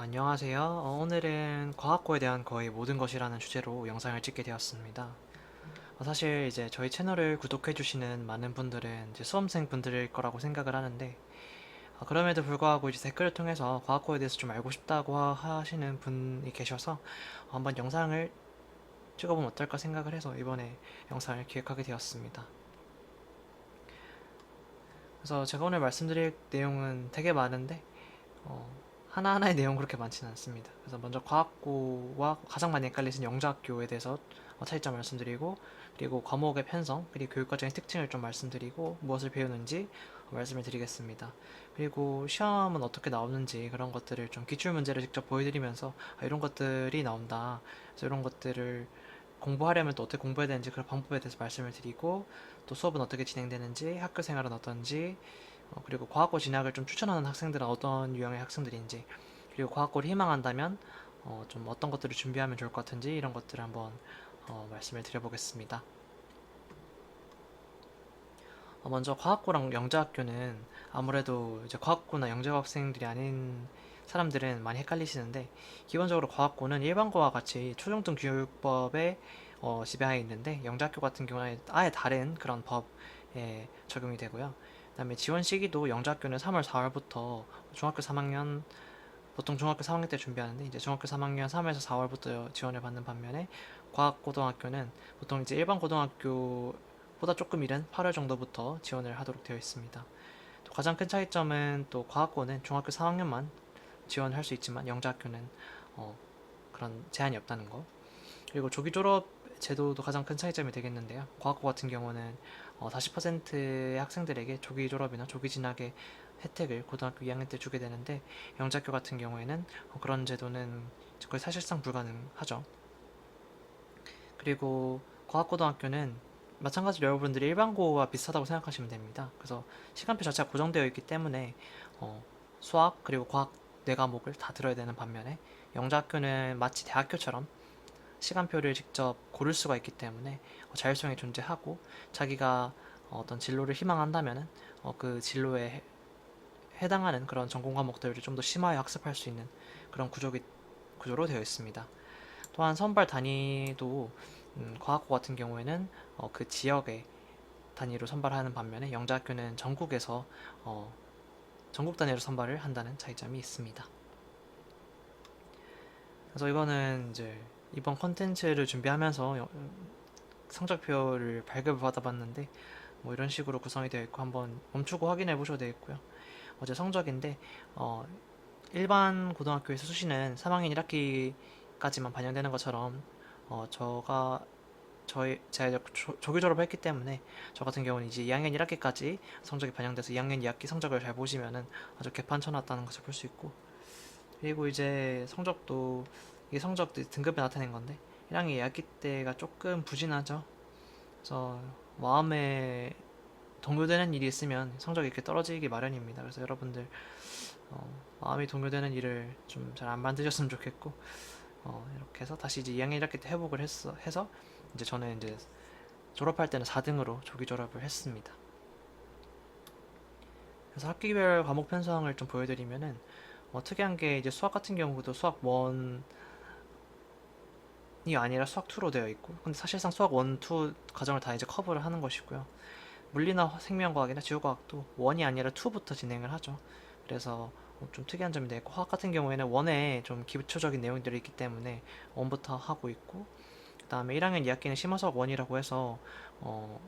안녕하세요. 오늘은 과학고에 대한 거의 모든 것이라는 주제로 영상을 찍게 되었습니다. 사실 이제 저희 채널을 구독해주시는 많은 분들은 이제 수험생 분들일 거라고 생각을 하는데, 그럼에도 불구하고 이제 댓글을 통해서 과학고에 대해서 좀 알고 싶다고 하시는 분이 계셔서 한번 영상을 찍어보면 어떨까 생각을 해서 이번에 영상을 기획하게 되었습니다. 그래서 제가 오늘 말씀드릴 내용은 되게 많은데, 어, 하나하나의 내용 그렇게 많지는 않습니다. 그래서 먼저 과학고와 가장 많이 헷갈리시는 영재학교에 대해서 차이점 말씀드리고, 그리고 과목의 편성, 그리고 교육과정의 특징을 좀 말씀드리고, 무엇을 배우는지 말씀을 드리겠습니다. 그리고 시험은 어떻게 나오는지 그런 것들을 좀 기출문제를 직접 보여드리면서 이런 것들이 나온다. 그래서 이런 것들을 공부하려면 또 어떻게 공부해야 되는지 그런 방법에 대해서 말씀을 드리고, 또 수업은 어떻게 진행되는지, 학교 생활은 어떤지, 그리고 과학고 진학을 좀 추천하는 학생들은 어떤 유형의 학생들인지, 그리고 과학고를 희망한다면 좀 어떤 것들을 준비하면 좋을 것 같은지 이런 것들을 한번 말씀을 드려보겠습니다. 먼저 과학고랑 영재학교는 아무래도 이제 과학고나 영재고 학생들이 아닌 사람들은 많이 헷갈리시는데, 기본적으로 과학고는 일반고와 같이 초중등 교육법에 지배하에 있는데, 영재학교 같은 경우는 아예 다른 그런 법에 적용이 되고요. 그다음에 지원 시기도 영재학교는 3월 4월부터 중학교 3학년, 보통 중학교 3학년 때 준비하는데 이제 중학교 3학년 3월에서 4월부터 지원을 받는 반면에, 과학고등학교는 보통 이제 일반 고등학교보다 조금 이른 8월 정도부터 지원을 하도록 되어 있습니다. 또 가장 큰 차이점은, 또 과학고는 중학교 3학년만 지원할 수 있지만 영재학교는 어, 그런 제한이 없다는 거. 그리고 조기 졸업 제도도 가장 큰 차이점이 되겠는데요. 과학고 같은 경우는 40%의 학생들에게 조기 졸업이나 조기 진학의 혜택을 고등학교 2학년 때 주게 되는데, 영재학교 같은 경우에는 그런 제도는 거의 사실상 불가능하죠. 그리고 과학고등학교는 마찬가지로 여러분들이 일반고와 비슷하다고 생각하시면 됩니다. 그래서 시간표 자체가 고정되어 있기 때문에 수학 그리고 과학 네 과목을 다 들어야 되는 반면에, 영재학교는 마치 대학교처럼 시간표를 직접 고를 수가 있기 때문에 자율성이 존재하고, 자기가 어떤 진로를 희망한다면은 그 진로에 해당하는 그런 전공 과목들을 좀 더 심화해 학습할 수 있는 그런 구조로 되어 있습니다. 또한 선발 단위도 과학고 같은 경우에는 그 지역의 단위로 선발하는 반면에, 영재학교는 전국에서 전국 단위로 선발을 한다는 차이점이 있습니다. 그래서 이거는 이제 이번 컨텐츠를 준비하면서 성적표를 발급을 받아봤는데, 뭐 이런 식으로 구성이 되어 있고, 한번 멈추고 확인해 보셔도 되겠고요. 어제 성적인데, 일반 고등학교에서 수시는 3학년 1학기까지만 반영되는 것처럼, 저가 제가 조기 졸업을 했기 때문에, 저 같은 경우는 이제 2학년 1학기까지 성적이 반영돼서 2학년 2학기 성적을 잘 보시면은 아주 개판쳐놨다는 것을 볼 수 있고, 그리고 이제 성적도, 이게 성적 등급에 나타낸 건데 1학년 2학기 때가 조금 부진하죠. 그래서 마음에 동요되는 일이 있으면 성적이 이렇게 떨어지기 마련입니다. 그래서 여러분들 마음이 동요되는 일을 좀 잘 안 만드셨으면 좋겠고, 이렇게 해서 다시 이제 2학년 1학기 때 회복을 해서 이제 저는 이제 졸업할 때는 4등으로 조기 졸업을 했습니다. 그래서 학기별 과목 편성을 좀 보여드리면은, 특이한 게 이제 수학 같은 경우도 수학 1이 아니라 수학 2로 되어 있고, 근데 사실상 수학 1, 2 과정을 다 이제 커버를 하는 것이고요. 물리나 생명과학이나 지구과학도 1이 아니라 2부터 진행을 하죠. 그래서 좀 특이한 점이 되고, 화학 같은 경우에는 1에 좀 기초적인 내용들이 있기 때문에 1부터 하고 있고, 그 다음에 1학년 2학기는 심화수학 1이라고 해서 어,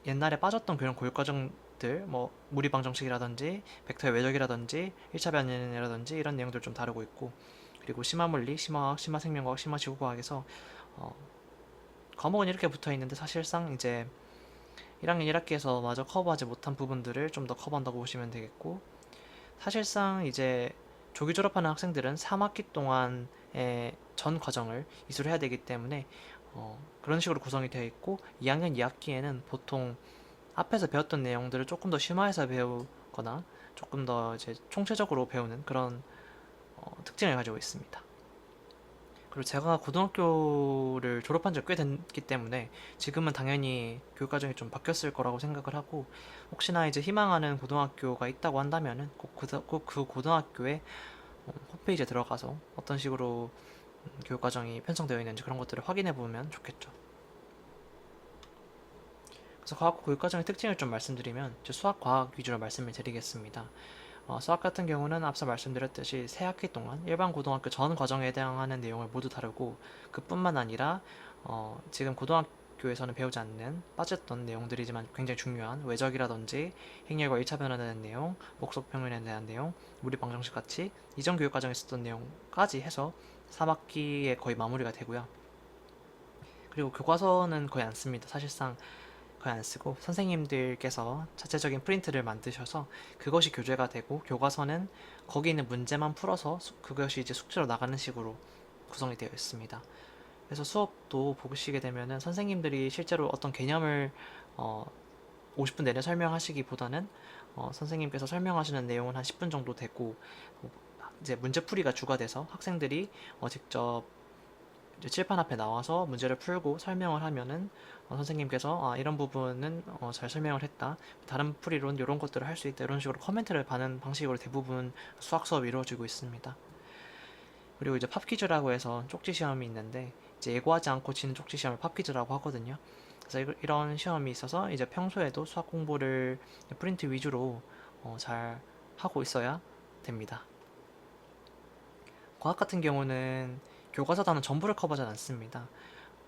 옛날에 빠졌던 그런 교육과정들, 뭐 무리방 정식이라든지 벡터의 외적이라든지 1차 변연이라든지 이런 내용들 좀 다루고 있고, 그리고 심화물리, 심화학, 심화생명과학, 심화지구과학에서 어, 과목은 이렇게 붙어 있는데, 사실상 이제 1학년 1학기에서 마저 커버하지 못한 부분들을 좀 더 커버한다고 보시면 되겠고, 사실상 이제 조기 졸업하는 학생들은 3학기 동안의 전 과정을 이수를 해야 되기 때문에 그런 식으로 구성이 되어 있고, 2학년 2학기에는 보통 앞에서 배웠던 내용들을 조금 더 심화해서 배우거나 조금 더 이제 총체적으로 배우는 그런 특징을 가지고 있습니다. 그리고 제가 고등학교를 졸업한 지 꽤 됐기 때문에 지금은 당연히 교육과정이 좀 바뀌었을 거라고 생각을 하고, 혹시나 이제 희망하는 고등학교가 있다고 한다면은 꼭 그 고등학교에 홈페이지에 들어가서 어떤 식으로 교육과정이 편성되어 있는지 그런 것들을 확인해 보면 좋겠죠. 그래서 과학 교육과정의 특징을 좀 말씀드리면 수학, 과학 위주로 말씀을 드리겠습니다. 수학 같은 경우는 앞서 말씀드렸듯이 새 학기 동안 일반 고등학교 전 과정에 해당하는 내용을 모두 다루고 그뿐만 아니라 지금 고등학교에서는 배우지 않는 빠졌던 내용들이지만 굉장히 중요한 외적이라든지 행렬과 1차 변환에 대한 내용, 목속 평면에 대한 내용, 무리 방정식 같이 이전 교육 과정에 있었던 내용까지 해서 3학기에 거의 마무리가 되고요. 그리고 교과서는 거의 안 씁니다. 사실상 거의 안 쓰고 선생님들께서 자체적인 프린트를 만드셔서 그것이 교재가 되고 교과서는 거기 있는 문제만 풀어서 그것이 이제 숙제로 나가는 식으로 구성이 되어 있습니다. 그래서 수업도 보시게 되면은 선생님들이 실제로 어떤 개념을 어, 50분 내내 설명하시기보다는 선생님께서 설명하시는 내용은 한 10분 정도 되고 이제 문제풀이가 주가 돼서 학생들이 직접 이제 칠판 앞에 나와서 문제를 풀고 설명을 하면은 선생님께서 이런 부분은 잘 설명을 했다. 다른 풀이론 이런 것들을 할 수 있다. 이런 식으로 커멘트를 받는 방식으로 대부분 수학 수업이 이루어지고 있습니다. 그리고 이제 팝 퀴즈라고 해서 쪽지 시험이 있는데 이제 예고하지 않고 치는 쪽지 시험을 팝 퀴즈라고 하거든요. 그래서 이런 시험이 있어서 이제 평소에도 수학 공부를 프린트 위주로 잘 하고 있어야 됩니다. 과학 같은 경우는 교과서 단원 전부를 커버하지 않습니다.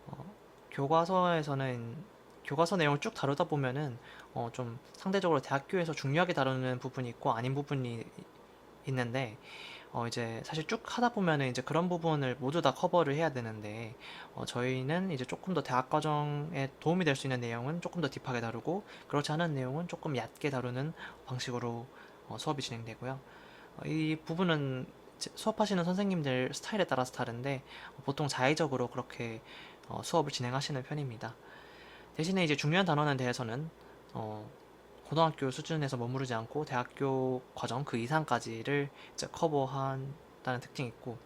어, 교과서에서는 교과서 내용을 쭉 다루다 보면은 좀 상대적으로 대학교에서 중요하게 다루는 부분이 있고 아닌 부분이 있는데 이제 사실 쭉 하다 보면은 이제 그런 부분을 모두 다 커버를 해야 되는데 저희는 이제 조금 더 대학 과정에 도움이 될 수 있는 내용은 조금 더 딥하게 다루고 그렇지 않은 내용은 조금 얕게 다루는 방식으로 수업이 진행되고요. 이 부분은 수업하시는 선생님들 스타일에 따라서 다른데 보통 자의적으로 그렇게 수업을 진행하시는 편입니다. 대신에 이제 중요한 단원에 대해서는 어, 고등학교 수준에서 머무르지 않고 대학교 과정 그 이상까지를 이제 커버한다는 특징이 있고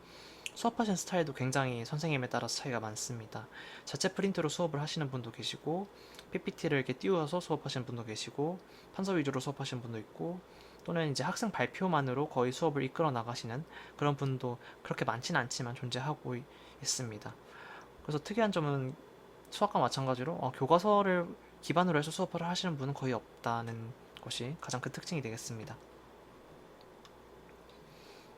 수업하시는 스타일도 굉장히 선생님에 따라서 차이가 많습니다. 자체 프린트로 수업을 하시는 분도 계시고 PPT를 이렇게 띄워서 수업하시는 분도 계시고 판서 위주로 수업하시는 분도 있고 또는 이제 학생 발표만으로 거의 수업을 이끌어 나가시는 그런 분도 그렇게 많지는 않지만 존재하고 있습니다. 그래서 특이한 점은 수학과 마찬가지로 교과서를 기반으로 해서 수업을 하시는 분은 거의 없다는 것이 가장 큰 특징이 되겠습니다.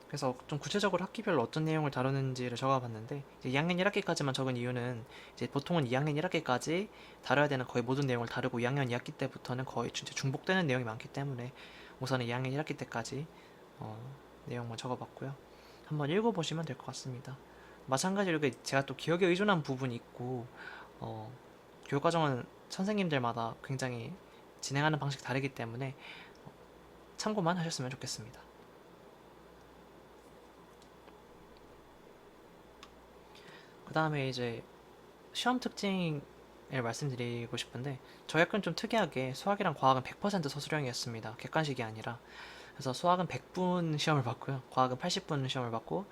그래서 좀 구체적으로 학기별로 어떤 내용을 다루는지를 적어봤는데 2학년 1학기까지만 적은 이유는 이제 보통은 2학년 1학기까지 다뤄야 되는 거의 모든 내용을 다루고 2학년 2학기 때부터는 거의 진짜 중복되는 내용이 많기 때문에 우선은 2학년 1학기 때까지 내용만 적어봤고요. 한번 읽어보시면 될 것 같습니다. 마찬가지로 제가 또 기억에 의존한 부분이 있고 어, 교육과정은 선생님들마다 굉장히 진행하는 방식이 다르기 때문에 참고만 하셨으면 좋겠습니다. 그 다음에 이제 시험 특징을 말씀드리고 싶은데 저희 학교는 좀 특이하게 수학이랑 과학은 100% 서술형이었습니다. 객관식이 아니라. 그래서 수학은 100분 시험을 봤고요. 과학은 80분 시험을 받고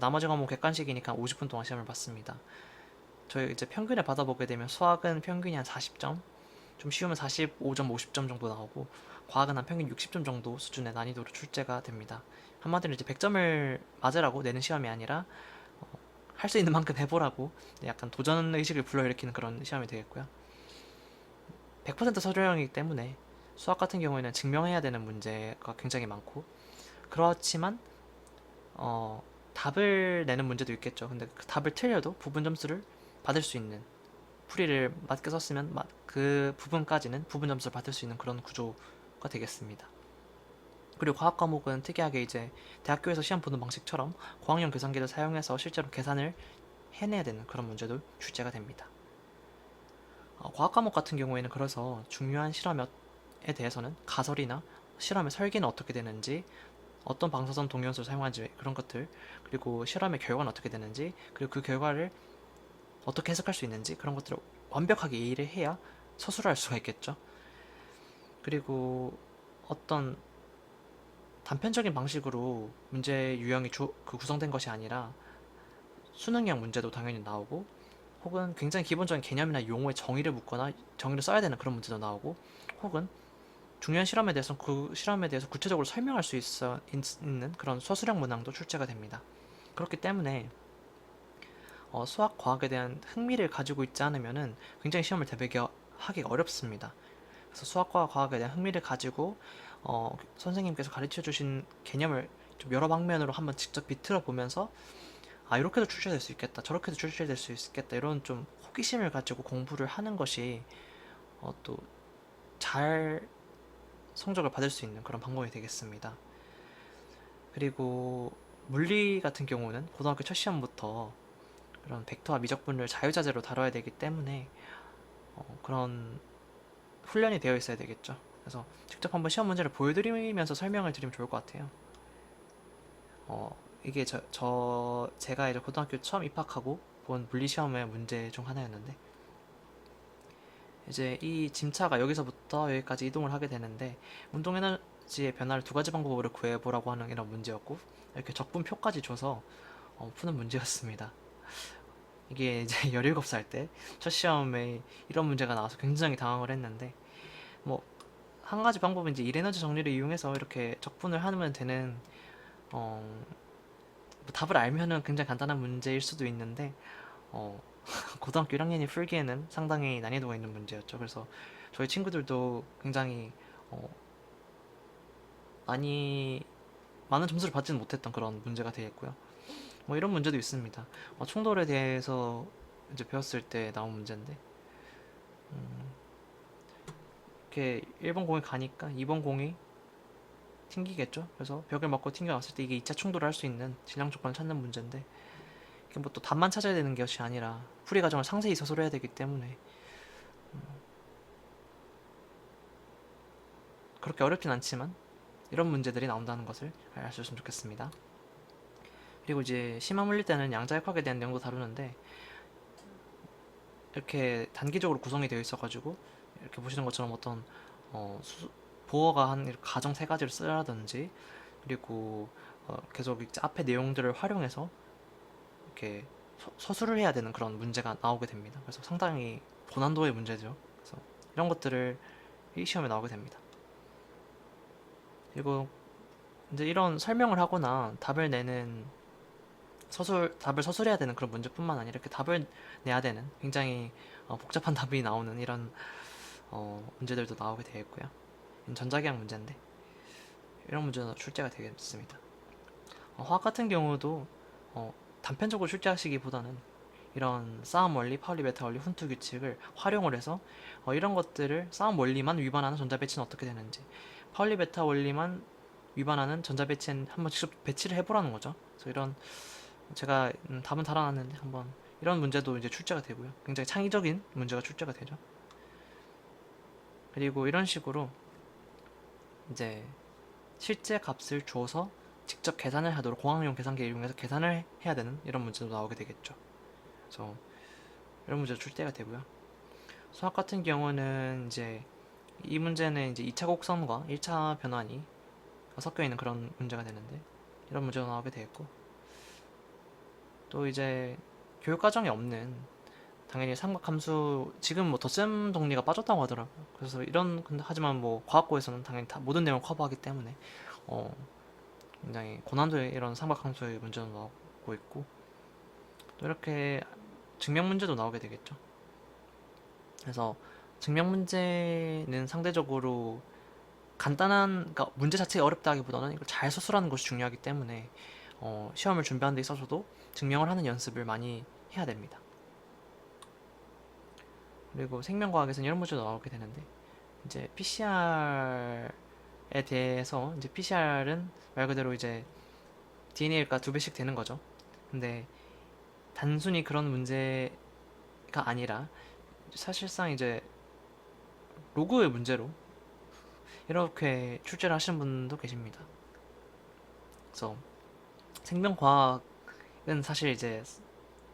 나머지 과목 객관식이니까 50분 동안 시험을 봤습니다. 저희 이제 평균에 받아보게 되면 수학은 평균이 한 40점, 좀 쉬우면 45점, 50점 정도 나오고 과학은 한 평균 60점 정도 수준의 난이도로 출제가 됩니다. 한마디로 이제 100점을 맞으라고 내는 시험이 아니라 할 수 있는 만큼 해보라고 약간 도전 의식을 불러일으키는 그런 시험이 되겠고요. 100% 서술형이기 때문에 수학 같은 경우에는 증명해야 되는 문제가 굉장히 많고 그렇지만 답을 내는 문제도 있겠죠. 근데 그 답을 틀려도 부분 점수를 받을 수 있는 풀이를 맞게 썼으면 그 부분까지는 부분 점수를 받을 수 있는 그런 구조가 되겠습니다. 그리고 과학 과목은 특이하게 이제 대학교에서 시험 보는 방식처럼 고학년 계산기를 사용해서 실제로 계산을 해내야 되는 그런 문제도 출제가 됩니다. 과학 과목 같은 경우에는 그래서 중요한 실험에 대해서는 가설이나 실험의 설계는 어떻게 되는지 어떤 방사선 동연수를 사용하는지 그런 것들 그리고 실험의 결과는 어떻게 되는지 그리고 그 결과를 어떻게 해석할 수 있는지 그런 것들을 완벽하게 이해를 해야 서술할 수가 있겠죠. 그리고 어떤 단편적인 방식으로 문제 유형이 구성된 것이 아니라 수능형 문제도 당연히 나오고 혹은 굉장히 기본적인 개념이나 용어의 정의를 묻거나 정의를 써야 되는 그런 문제도 나오고 혹은 중요한 실험에 대해서 그 실험에 대해서 구체적으로 설명할 수 있는 그런 서술형 문항도 출제가 됩니다. 그렇기 때문에 수학, 과학에 대한 흥미를 가지고 있지 않으면은 굉장히 시험을 대비하기가 어렵습니다. 그래서 수학과 과학에 대한 흥미를 가지고 선생님께서 가르쳐 주신 개념을 좀 여러 방면으로 한번 직접 비틀어 보면서 아 이렇게도 출제될 수 있겠다 저렇게도 출제될 수 있겠다 이런 좀 호기심을 가지고 공부를 하는 것이 또 잘 성적을 받을 수 있는 그런 방법이 되겠습니다. 그리고 물리 같은 경우는 고등학교 첫 시험부터 그런 벡터와 미적분을 자유자재로 다뤄야 되기 때문에 그런 훈련이 되어 있어야 되겠죠. 그래서 직접 한번 시험 문제를 보여드리면서 설명을 드리면 좋을 것 같아요. 이게 제가 이제 고등학교 처음 입학하고 본 물리 시험의 문제 중 하나였는데 이제 이 짐차가 여기서부터 여기까지 이동을 하게 되는데 운동 에너지의 변화를 두 가지 방법으로 구해보라고 하는 이런 문제였고 이렇게 적분표까지 줘서 푸는 문제였습니다. 이게 이제 17살 때 첫 시험에 이런 문제가 나와서 굉장히 당황을 했는데 뭐 한 가지 방법은 이제 일에너지 정리를 이용해서 이렇게 적분을 하면 되는 어, 뭐 답을 알면은 굉장히 간단한 문제일 수도 있는데 어, 고등학교 1학년이 풀기에는 상당히 난이도가 있는 문제였죠. 그래서 저희 친구들도 굉장히 어, 많이 많은 점수를 받지는 못했던 그런 문제가 되겠고요. 뭐 이런 문제도 있습니다. 충돌에 대해서 이제 배웠을 때 나온 문제인데 이렇게 1번 공이 가니까 2번 공이 튕기겠죠. 그래서 벽을 맞고 튕겨왔을 때 이게 2차 충돌을 할 수 있는 질량 조건을 찾는 문제인데 이게 뭐 또 답만 찾아야 되는 것이 아니라 풀이 과정을 상세히 서술해야 되기 때문에 그렇게 어렵진 않지만 이런 문제들이 나온다는 것을 알아주셨으면 좋겠습니다. 그리고 이제 심화 물리 때는 양자역학에 대한 내용도 다루는데 이렇게 단기적으로 구성이 되어 있어가지고 이렇게 보시는 것처럼 어떤 보어가 한 가정 세 가지를 쓰라든지 그리고 계속 이제 앞에 내용들을 활용해서 이렇게 서술을 해야 되는 그런 문제가 나오게 됩니다. 그래서 상당히 고난도의 문제죠. 그래서 이런 것들을 이 시험에 나오게 됩니다. 그리고 이제 이런 설명을 하거나 답을 내는 답을 서술해야 되는 그런 문제뿐만 아니라 이렇게 답을 내야 되는 굉장히 복잡한 답이 나오는 이런 문제들도 나오게 되겠고요. 전자기학 문제인데 이런 문제도 출제가 되겠습니다. 화학 같은 경우도 단편적으로 출제하시기보다는 이런 싸움 원리, 파울리 베타 원리, 훈트 규칙을 활용을 해서 이런 것들을 싸움 원리만 위반하는 전자 배치는 어떻게 되는지, 파울리 베타 원리만 위반하는 전자 배치는 한번 직접 배치를 해보라는 거죠. 그래서 이런 제가 답은 달아놨는데 한번 이런 문제도 이제 출제가 되고요. 굉장히 창의적인 문제가 출제가 되죠. 그리고 이런 식으로 이제 실제 값을 줘서 직접 계산을 하도록 공학용 계산기를 이용해서 계산을 해야 되는 이런 문제도 나오게 되겠죠. 그래서 이런 문제도 출제가 되고요. 수학 같은 경우는 이제 이 문제는 이제 2차 곡선과 1차 변환이 섞여 있는 그런 문제가 되는데 이런 문제도 나오게 되겠고 또 이제 교육 과정이 없는 당연히 삼각함수 지금 뭐 덧셈 정리가 빠졌다고 하더라고요. 그래서 이런 근데 하지만 뭐 과학고에서는 당연히 다 모든 내용을 커버하기 때문에 어 굉장히 고난도의 이런 삼각함수의 문제도 나오고 있고 또 이렇게 증명 문제도 나오게 되겠죠. 그래서 증명 문제는 상대적으로 그러니까 문제 자체가 어렵다기보다는 이걸 잘 수술하는 것이 중요하기 때문에 시험을 준비하는 데 있어서도 증명을 하는 연습을 많이 해야 됩니다. 그리고 생명과학에서는 이런 문제도 나오게 되는데 이제 PCR에 대해서 이제 PCR은 말 그대로 이제 DNA가 2배씩 되는 거죠. 근데 단순히 그런 문제가 아니라 사실상 이제 로그의 문제로 이렇게 출제를 하시는 분도 계십니다. 그래서 생명과학은 사실 이제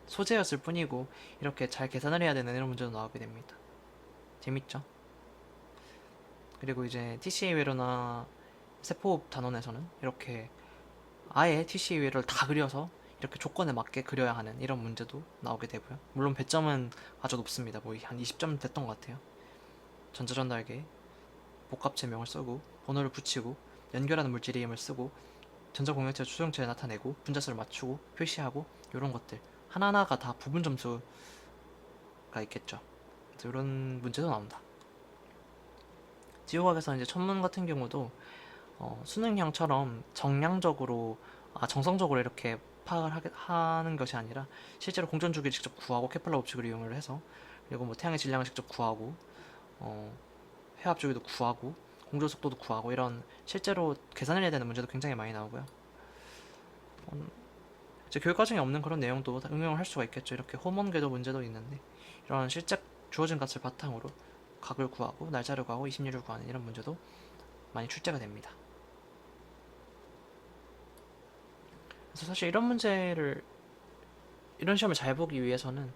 소재였을 뿐이고 이렇게 잘 계산을 해야 되는 이런 문제도 나오게 됩니다. 재밌죠? 그리고 이제 TCA 회로나 세포호흡 단원에서는 이렇게 아예 TCA 회로를 다 그려서 이렇게 조건에 맞게 그려야 하는 이런 문제도 나오게 되고요. 물론 배점은 아주 높습니다. 뭐 한 20점 됐던 것 같아요. 전자전달계 복합체명을 쓰고 번호를 붙이고 연결하는 물질 이름을 쓰고 전자공역체 추정체를 나타내고 분자수를 맞추고 표시하고 이런 것들 하나하나가 다 부분 점수가 있겠죠. 그래서 이런 문제도 나온다. 지구과학에서 이제 천문 같은 경우도 수능형처럼 정성적으로 이렇게 파악을 하는 것이 아니라 실제로 공전 주기를 직접 구하고 케플러 법칙을 이용을 해서 그리고 뭐 태양의 질량을 직접 구하고 어, 회합 주기도 구하고 공전 속도도 구하고 이런 실제로 계산을 해야 되는 문제도 굉장히 많이 나오고요. 이제 교육 과정에 없는 그런 내용도 다 응용을 할 수가 있겠죠. 이렇게 호먼 궤도 문제도 있는데 이런 실제 주어진 값을 바탕으로 각을 구하고 날짜를 구하고 이심률을 구하는 이런 문제도 많이 출제가 됩니다. 그래서 사실 이런 시험을 잘 보기 위해서는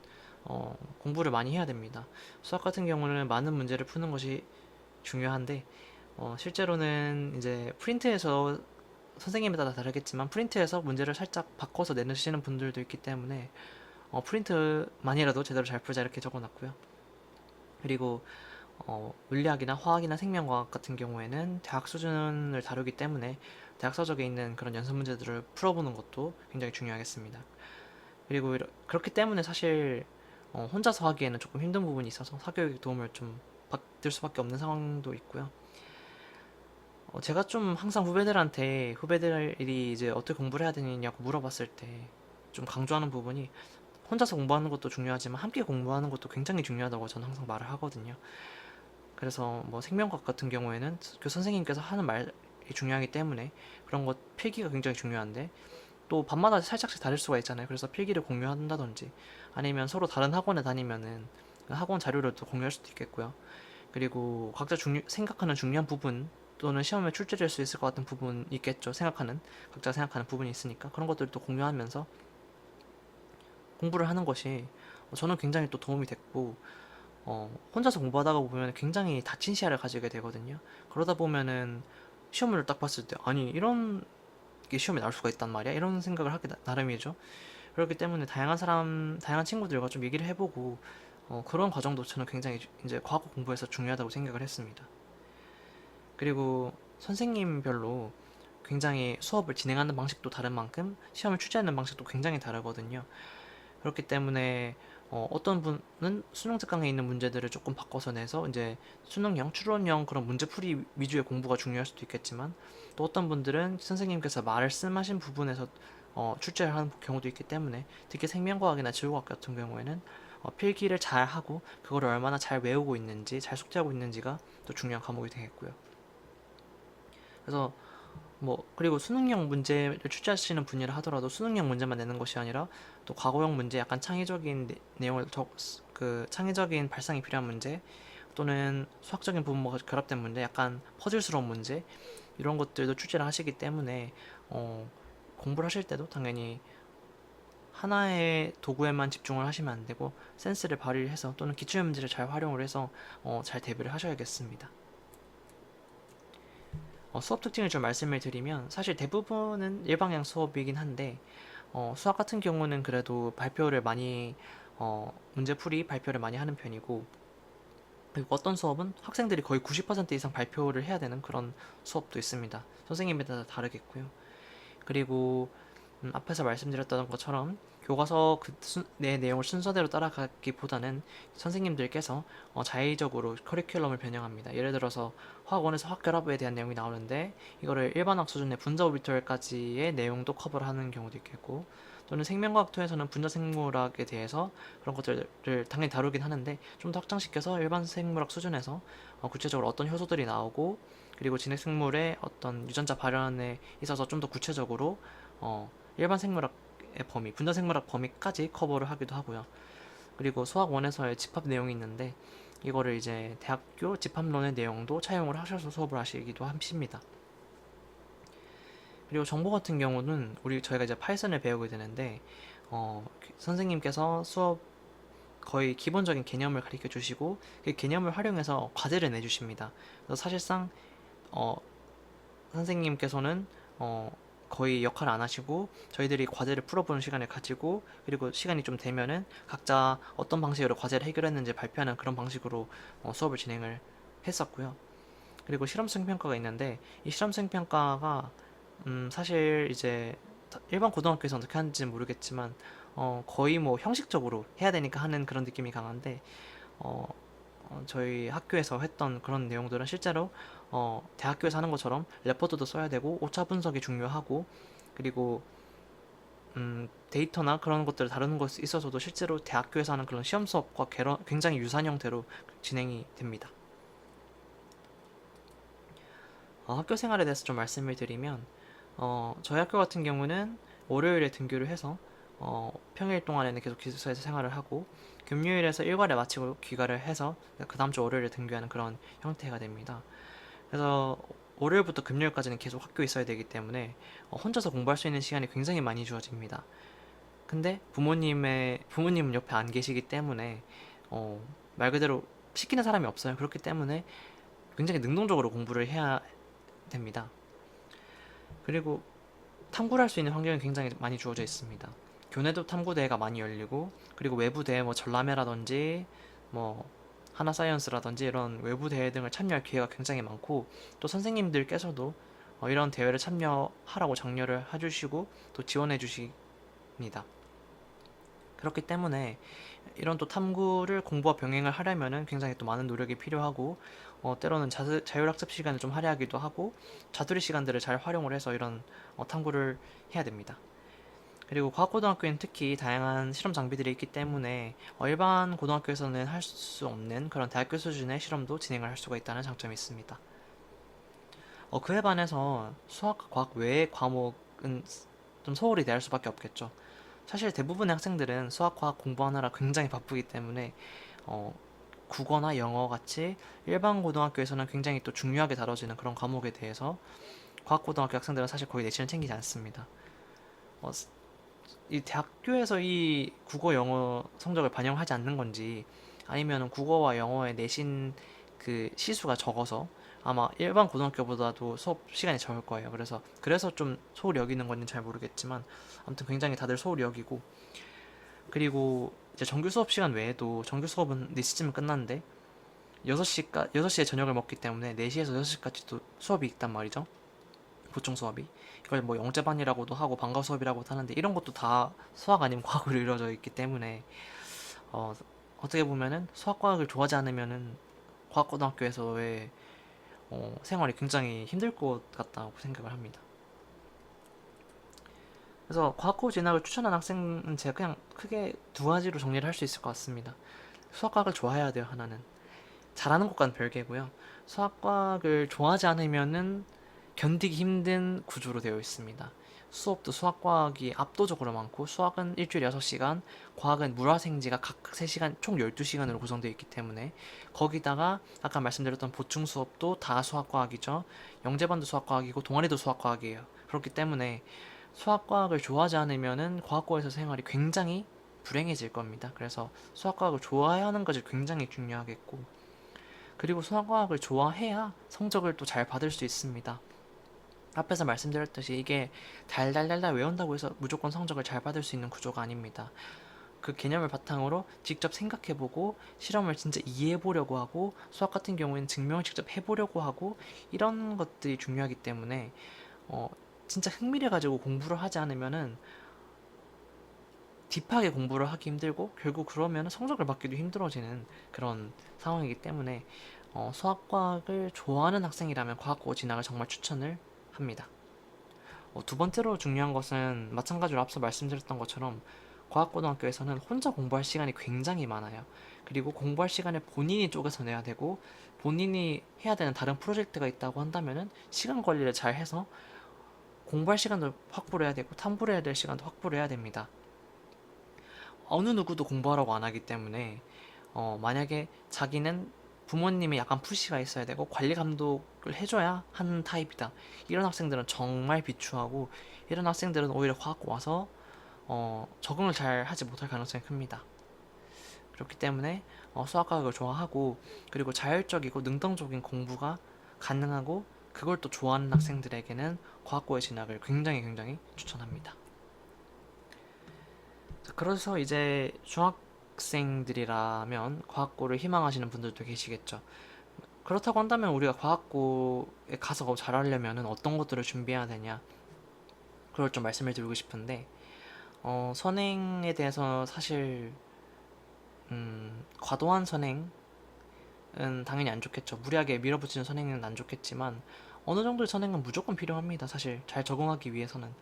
공부를 많이 해야 됩니다. 수학 같은 경우는 많은 문제를 푸는 것이 중요한데 실제로는 이제 프린트에서 선생님에 따라 다르겠지만 프린트에서 문제를 살짝 바꿔서 내시는 분들도 있기 때문에 프린트만이라도 제대로 잘 풀자 이렇게 적어놨고요. 그리고 물리학이나 화학이나 생명과학 같은 경우에는 대학 수준을 다루기 때문에 대학 서적에 있는 그런 연습 문제들을 풀어보는 것도 굉장히 중요하겠습니다. 그리고 그렇기 때문에 사실 혼자서 하기에는 조금 힘든 부분이 있어서 사교육의 도움을 좀 받을 수밖에 없는 상황도 있고요. 제가 좀 항상 후배들이 이제 어떻게 공부를 해야 되느냐고 물어봤을 때 좀 강조하는 부분이 혼자서 공부하는 것도 중요하지만 함께 공부하는 것도 굉장히 중요하다고 저는 항상 말을 하거든요. 그래서 뭐 생명과학 같은 경우에는 그 선생님께서 하는 말이 중요하기 때문에 그런 것 필기가 굉장히 중요한데 또 밤마다 살짝씩 다를 수가 있잖아요. 그래서 필기를 공유한다든지 아니면 서로 다른 학원에 다니면은 그 학원 자료를 또 공유할 수도 있겠고요. 그리고 각자 생각하는 중요한 부분 또는 시험에 출제될 수 있을 것 같은 부분 있겠죠. 각자 생각하는 부분이 있으니까 그런 것들도 공유하면서 공부를 하는 것이 저는 굉장히 또 도움이 됐고 혼자서 공부하다가 보면 굉장히 닫힌 시야를 가지게 되거든요. 그러다 보면은 시험을 딱 봤을 때 아니 이런 게 시험에 나올 수가 있단 말이야 이런 생각을 하게 나름이죠. 그렇기 때문에 다양한 친구들과 좀 얘기를 해보고 그런 과정도 저는 굉장히 이제 과학 공부에서 중요하다고 생각을 했습니다. 그리고 선생님별로 굉장히 수업을 진행하는 방식도 다른 만큼 시험을 출제하는 방식도 굉장히 다르거든요. 그렇기 때문에 떤 분은 수능 특강에 있는 문제들을 조금 바꿔서 내서 이제 수능형, 추론형 그런 문제풀이 위주의 공부가 중요할 수도 있겠지만 또 어떤 분들은 선생님께서 말씀하신 부분에서 출제를 하는 경우도 있기 때문에 특히 생명과학이나 지구과학 같은 경우에는 필기를 잘 하고 그거를 얼마나 잘 외우고 있는지 잘 숙지하고 있는지가 또 중요한 과목이 되겠고요. 그래서 뭐 그리고 수능형 문제를 출제하시는 분이라 하더라도 수능형 문제만 내는 것이 아니라 또 과거형 문제 약간 창의적인 내용을 그 창의적인 발상이 필요한 문제 또는 수학적인 부분과 결합된 문제 약간 퍼즐스러운 문제 이런 것들도 출제를 하시기 때문에 공부를 하실 때도 당연히 하나의 도구에만 집중을 하시면 안 되고 센스를 발휘해서 또는 기출 문제를 잘 활용을 해서 잘 대비를 하셔야겠습니다. 수업 특징을 좀 말씀을 드리면 사실 대부분은 일방향 수업이긴 한데 수학 같은 경우는 그래도 문제풀이 발표를 많이 하는 편이고 그리고 어떤 수업은 학생들이 거의 90% 이상 발표를 해야 되는 그런 수업도 있습니다. 선생님에 따라 다르겠고요. 그리고 앞에서 말씀드렸던 것처럼 교과서 내 내용을 순서대로 따라가기보다는 선생님들께서 자의적으로 커리큘럼을 변형합니다. 예를 들어서 화학원에서 화학결합에 대한 내용이 나오는데 이거를 일반학 수준의 분자 오비털까지의 내용도 커버를 하는 경우도 있겠고 또는 생명과학 2에서는 분자 생물학에 대해서 그런 것들을 당연히 다루긴 하는데 좀 더 확장시켜서 일반 생물학 수준에서 구체적으로 어떤 효소들이 나오고 그리고 진핵 생물의 어떤 유전자 발현에 있어서 좀 더 구체적으로 일반 생물학의 범위, 분자 생물학 범위까지 커버를 하기도 하고요. 그리고 수학 1에서의 집합 내용이 있는데 이거를 이제 대학교 집합론의 내용도 차용을 하셔서 수업을 하시기도 하십니다. 그리고 정보 같은 경우는 저희가 이제 파이썬을 배우게 되는데 선생님께서 수업 거의 기본적인 개념을 가르쳐 주시고 그 개념을 활용해서 과제를 내주십니다. 그래서 사실상 어, 선생님께서는 거의 역할을 안 하시고 저희들이 과제를 풀어보는 시간을 가지고 그리고 시간이 좀 되면은 각자 어떤 방식으로 과제를 해결했는지 발표하는 그런 방식으로 수업을 진행을 했었고요. 그리고 실험성 평가가 있는데 이 실험성 평가가 사실 이제 일반 고등학교에서 어떻게 하는지는 모르겠지만 거의 뭐 형식적으로 해야 되니까 하는 그런 느낌이 강한데 어, 저희 학교에서 했던 그런 내용들은 실제로 대학교에서 하는 것처럼 레포트도 써야 되고 오차 분석이 중요하고 그리고 데이터나 그런 것들을 다루는 것에 있어서도 실제로 대학교에서 하는 그런 시험 수업과 굉장히 유사한 형태로 진행이 됩니다. 학교 생활에 대해서 좀 말씀을 드리면 저희 학교 같은 경우는 월요일에 등교를 해서 평일 동안에는 계속 기숙사에서 생활을 하고 금요일에서 일과를 마치고 귀가를 해서 그 다음 주 월요일에 등교하는 그런 형태가 됩니다. 그래서 월요일부터 금요일까지는 계속 학교에 있어야 되기 때문에 혼자서 공부할 수 있는 시간이 굉장히 많이 주어집니다. 근데 부모님은 옆에 안 계시기 때문에 말 그대로 시키는 사람이 없어요. 그렇기 때문에 굉장히 능동적으로 공부를 해야 됩니다. 그리고 탐구를 할 수 있는 환경이 굉장히 많이 주어져 있습니다. 교내도 탐구대회가 많이 열리고 그리고 외부 대회 뭐 전람회라든지 뭐 하나사이언스라든지 이런 외부 대회 등을 참여할 기회가 굉장히 많고 또 선생님들께서도 이런 대회를 참여하라고 장려를 해주시고 또 지원해 주십니다. 그렇기 때문에 이런 또 탐구를 공부와 병행을 하려면은 굉장히 또 많은 노력이 필요하고 때로는 자율학습 시간을 좀 할애하기도 하고 자투리 시간들을 잘 활용을 해서 이런 탐구를 해야 됩니다. 그리고 과학고등학교에는 특히 다양한 실험 장비들이 있기 때문에 일반 고등학교에서는 할 수 없는 그런 대학교 수준의 실험도 진행을 할 수가 있다는 장점이 있습니다. 그에 반해서 수학과 과학 외의 과목은 좀 소홀히 대할 수밖에 없겠죠. 사실 대부분의 학생들은 수학, 과학 공부하느라 굉장히 바쁘기 때문에 어, 국어나 영어 같이 일반 고등학교에서는 굉장히 또 중요하게 다뤄지는 그런 과목에 대해서 과학고등학교 학생들은 사실 거의 내신을 챙기지 않습니다. 어, 이 대학교에서 이 국어, 영어 성적을 반영하지 않는 건지 아니면 국어와 영어의 내신 그 시수가 적어서 아마 일반 고등학교보다도 수업 시간이 적을 거예요. 그래서 좀 소홀히 여기는 건지 잘 모르겠지만 아무튼 굉장히 다들 소홀히 여기고 그리고 이제 정규 수업 시간 외에도 정규 수업은 4시쯤 끝났는데 6시에 저녁을 먹기 때문에 4시에서 6시까지도 수업이 있단 말이죠. 보충 수업이. 이걸 뭐 영재반이라고도 하고 방과 수업이라고도 하는데 이런 것도 다 수학 아니면 과학으로 이루어져 있기 때문에 어, 어떻게 보면은 수학과학을 좋아하지 않으면은 과학고등학교에서의 생활이 굉장히 힘들 것 같다고 생각을 합니다. 그래서 과학고 진학을 추천한 학생은 제가 그냥 크게 두 가지로 정리를 할 수 있을 것 같습니다. 수학과학을 좋아해야 돼요, 하나는. 잘하는 것과는 별개고요. 수학과학을 좋아하지 않으면은 견디기 힘든 구조로 되어 있습니다. 수업도 수학과학이 압도적으로 많고 수학은 일주일에 6시간, 과학은 물화생지가 각 3시간, 총 12시간으로 구성되어 있기 때문에 거기다가 아까 말씀드렸던 보충 수업도 다 수학과학이죠. 영재반도 수학과학이고 동아리도 수학과학이에요. 그렇기 때문에 수학과학을 좋아하지 않으면은 과학고에서 생활이 굉장히 불행해질 겁니다. 그래서 수학과학을 좋아해야 하는 것이 굉장히 중요하겠고 그리고 수학과학을 좋아해야 성적을 또 잘 받을 수 있습니다. 앞에서 말씀드렸듯이 이게 달달달달 외운다고 해서 무조건 성적을 잘 받을 수 있는 구조가 아닙니다. 그 개념을 바탕으로 직접 생각해보고 실험을 진짜 이해해보려고 하고 수학 같은 경우에는 증명을 직접 해보려고 하고 이런 것들이 중요하기 때문에 어, 진짜 흥미를 가지고 공부를 하지 않으면은 딥하게 공부를 하기 힘들고 결국 그러면 성적을 받기도 힘들어지는 그런 상황이기 때문에 수학과학을 좋아하는 학생이라면 과학고 진학을 정말 추천을 합니다. 두 번째로 중요한 것은 마찬가지로 앞서 말씀드렸던 것처럼 과학고등학교에서는 혼자 공부할 시간이 굉장히 많아요. 그리고 공부할 시간을 본인이 쪼개서 내야 되고 본인이 해야 되는 다른 프로젝트가 있다고 한다면은 시간 관리를 잘 해서 공부할 시간도 확보를 해야 되고 탐구를 해야 될 시간도 확보를 해야 됩니다. 어느 누구도 공부하라고 안 하기 때문에 만약에 자기는 부모님이 약간 푸시가 있어야 되고 관리 감독을 해줘야 하는 타입이다. 이런 학생들은 정말 비추하고 이런 학생들은 오히려 과학고 와서 적응을 잘 하지 못할 가능성이 큽니다. 그렇기 때문에 수학과학을 좋아하고 그리고 자율적이고 능동적인 공부가 가능하고 그걸 또 좋아하는 학생들에게는 과학고에 진학을 굉장히 추천합니다. 그래서 이제 중학생들이라면 과학고를 희망하시는 분들도 계시겠죠. 그렇다고 한다면 우리가 과학고에 가서 잘하려면은 어떤 것들을 준비해야 되냐, 그걸 좀 말씀을 드리고 싶은데, 선행에 대해서 사실 과도한 선행은 당연히 안 좋겠죠. 무리하게 밀어붙이는 선행은 안 좋겠지만 어느 정도의 선행은 무조건 필요합니다. 사실 잘 적응하기 위해서는.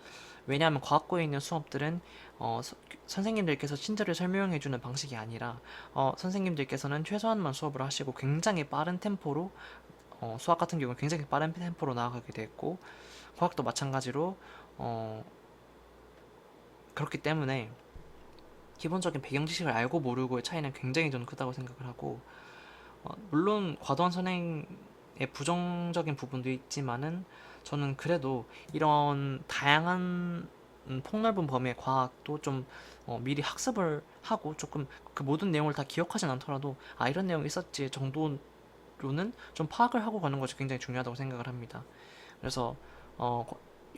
왜냐하면 과학고에 있는 수업들은 선생님들께서 친절히 설명해주는 방식이 아니라 선생님들께서는 최소한만 수업을 하시고 굉장히 빠른 템포로, 수학 같은 경우는 굉장히 빠른 템포로 나아가게 됐고, 과학도 마찬가지로 어, 그렇기 때문에 기본적인 배경 지식을 알고 모르고의 차이는 굉장히 저는 크다고 생각을 하고, 물론 과도한 선행의 부정적인 부분도 있지만은 저는 그래도 이런 다양한 폭넓은 범위의 과학도 좀 미리 학습을 하고 조금 그 모든 내용을 다 기억하진 않더라도 이런 내용이 있었지 정도로는 좀 파악을 하고 가는 것이 굉장히 중요하다고 생각을 합니다. 그래서 어,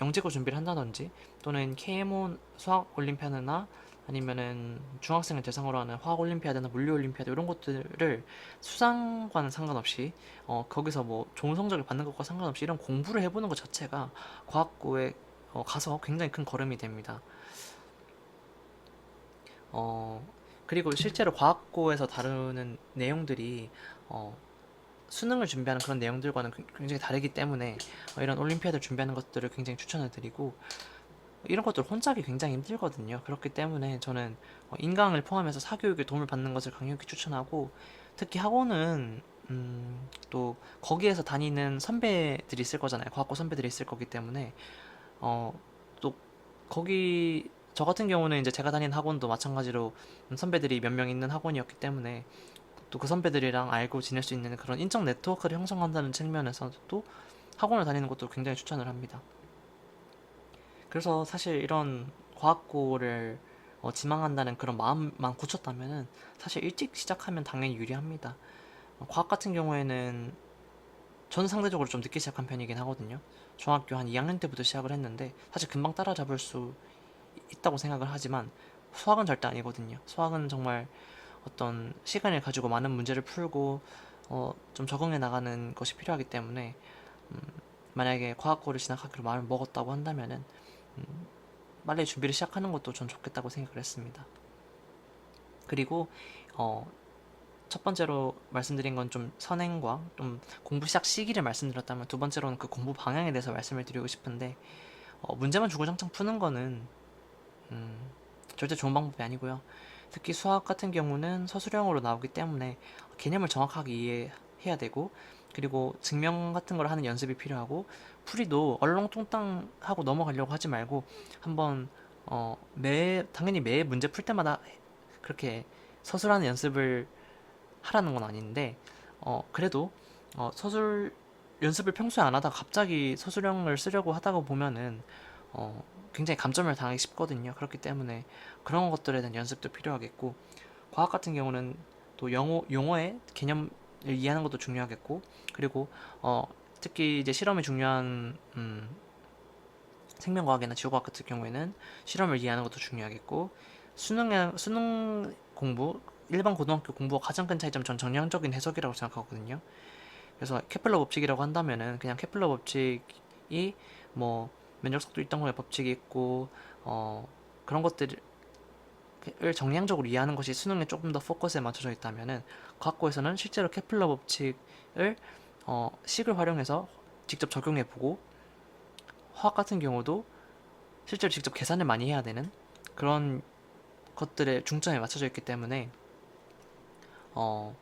영재고 준비를 한다든지 또는 KMO 수학 올림피아드나 아니면은 중학생을 대상으로 하는 화학 올림피아드나 물리 올림피아드 이런 것들을 수상과는 상관없이 거기서 뭐 좋은 성적을 받는 것과 상관없이 이런 공부를 해보는 것 자체가 과학고에 가서 굉장히 큰 걸음이 됩니다. 어, 그리고 실제로 과학고에서 다루는 내용들이 어, 수능을 준비하는 그런 내용들과는 굉장히 다르기 때문에 이런 올림피아드 준비하는 것들을 굉장히 추천을 드리고, 이런 것들 혼자 하기 굉장히 힘들거든요. 그렇기 때문에 저는 인강을 포함해서 사교육에 도움을 받는 것을 강력히 추천하고, 특히 학원은 또 거기에서 다니는 선배들이 있을 거잖아요. 과학고 선배들이 있을 거기 때문에 어, 또 거기 저 같은 경우는 이제 제가 다니는 학원도 마찬가지로 선배들이 몇 명 있는 학원이었기 때문에 또 그 선배들이랑 알고 지낼 수 있는 그런 인적 네트워크를 형성한다는 측면에서도 학원을 다니는 것도 굉장히 추천을 합니다. 그래서 사실 이런 과학고를 지망한다는 그런 마음만 굳혔다면은 사실 일찍 시작하면 당연히 유리합니다. 과학 같은 경우에는 저는 상대적으로 좀 늦게 시작한 편이긴 하거든요. 중학교 한 2학년 때부터 시작을 했는데 사실 금방 따라잡을 수 있다고 생각을 하지만 수학은 절대 아니거든요. 수학은 정말 어떤 시간을 가지고 많은 문제를 풀고 좀 적응해 나가는 것이 필요하기 때문에 음, 만약에 과학고를 진학하기로 마음을 먹었다고 한다면은 빨리 준비를 시작하는 것도 전 좋겠다고 생각을 했습니다. 그리고 어, 첫 번째로 말씀드린 건 좀 선행과 좀 공부 시작 시기를 말씀드렸다면, 두 번째로는 그 공부 방향에 대해서 말씀을 드리고 싶은데, 문제만 주구장창 푸는 거는 절대 좋은 방법이 아니고요. 특히 수학 같은 경우는 서술형으로 나오기 때문에 개념을 정확하게 이해해야 되고, 그리고 증명 같은 걸 하는 연습이 필요하고, 풀이도 얼렁뚱땅 하고 넘어가려고 하지 말고 한번 당연히 매 문제 풀 때마다 그렇게 서술하는 연습을 하라는 건 아닌데, 그래도 서술 연습을 평소에 안 하다가 갑자기 서술형을 쓰려고 하다가 보면은 어, 굉장히 감점을 당하기 쉽거든요. 그렇기 때문에 그런 것들에 대한 연습도 필요하겠고, 과학 같은 경우는 또 용어의 개념을 이해하는 것도 중요하겠고, 그리고 특히 이제 실험이 중요한 생명과학이나 지구과학 같은 경우에는 실험을 이해하는 것도 중요하겠고, 수능 공부, 일반 고등학교 공부와 가장 큰 차이점, 전 정량적인 해석이라고 생각하거든요. 그래서 케플러 법칙이라고 한다면은 그냥 케플러 법칙이 뭐 면적속도 일당분의 법칙이 있고 그런 것들을 정량적으로 이해하는 것이 수능에 조금 더 포커스에 맞춰져 있다면은, 과학고에서는 실제로 케플러 법칙을 식을 활용해서 직접 적용해보고, 화학 같은 경우도 실제로 직접 계산을 많이 해야 되는 그런 것들에 중점에 맞춰져 있기 때문에 어,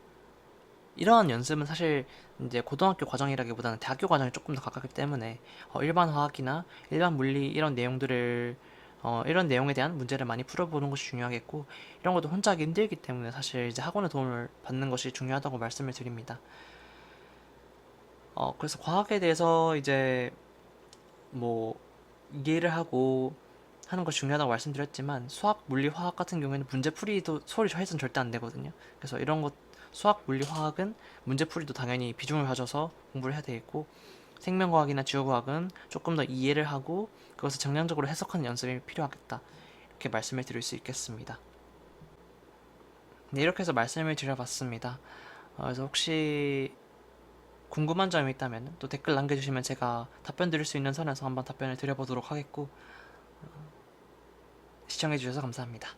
이러한 연습은 사실 이제 고등학교 과정이라기보다는 대학교 과정이 조금 더 가깝기 때문에 일반 화학이나 일반 물리 이런 내용들을 이런 내용에 대한 문제를 많이 풀어보는 것이 중요하겠고, 이런 것도 혼자 하기 힘들기 때문에 사실 이제 학원의 도움을 받는 것이 중요하다고 말씀을 드립니다. 그래서 과학에 대해서 이제 뭐 이해를 하고 하는 것이 중요하다고 말씀드렸지만, 수학, 물리, 화학 같은 경우에는 문제풀이도 소리 해서는 절대 안 되거든요. 그래서 이런 것 수학, 물리, 화학은 문제풀이도 당연히 비중을 가져서 공부를 해야 되겠고, 생명과학이나 지구과학은 조금 더 이해를 하고 그것을 정량적으로 해석하는 연습이 필요하겠다, 이렇게 말씀을 드릴 수 있겠습니다. 네, 이렇게 해서 말씀을 드려봤습니다. 그래서 혹시 궁금한 점이 있다면 또 댓글 남겨주시면 제가 답변 드릴 수 있는 선에서 한번 답변을 드려보도록 하겠고, 시청해주셔서 감사합니다.